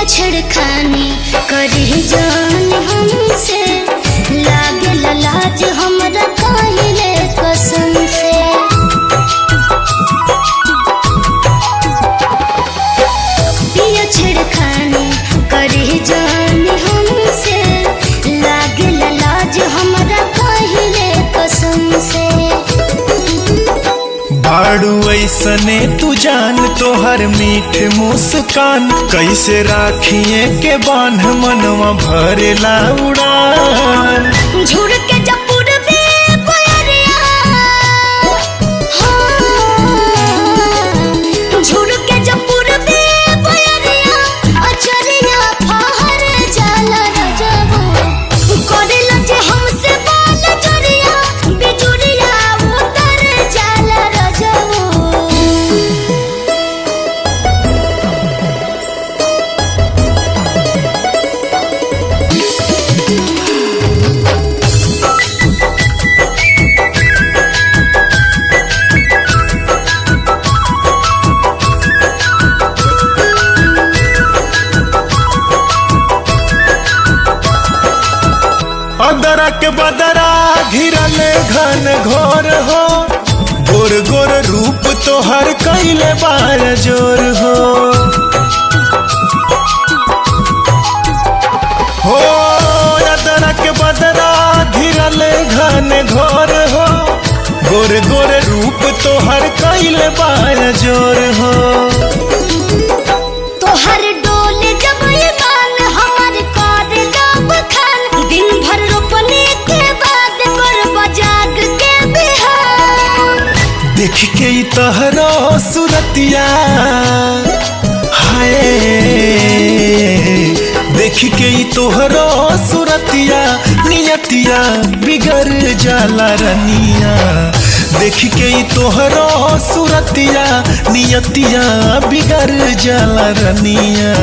छेड़खानी करी जान हमसे, लागे लाज हमरा काहिले कसम से। पिया छेड़खानी करी जान हमसे, लागे लाज हमरा काहिले कसम से। बाड़ू ऐसने तू जान तोहर मीठ मुस्कान, कैसे राखिए के बांध मनवा भरेला उड़ान। झुर के जपुर में बयरिया, झुर के जपुर में बयरिया, अचरिया फहर जाला रजबो, करेला जे हमसे बाल जरिया, बिजुरिया उतर जाला रजबो। अदरा के बदरा घिरल घन घोर हो, गोर गोर रूप तोहर कैले बार जोर हो। हो अदरा के बदरा घिरल घन घोर हो, गोर गोर रूप तोहर कैले बार जोर हो। तोहर डोले जब ये बान हमार कर लब खान, दिन भर रोपने के बाद कर बजाग के बिहार। देख के ई तहरो सुरतिया हाय, देख के ई तोहरो सुरतिया, नियतिया बिगड़ जाला रनिया। देख के ई तोहरो सुरतिया, नियतिया बिगड़ जाला रनिया।